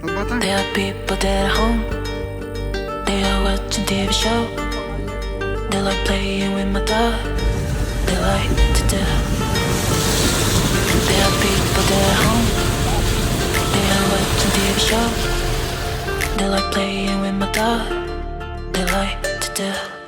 There are people that are home. They are watching TV show. They like playing with my dog. They like to do. There are people that are home. They are watching TV show. They like playing with my dog. They like to do.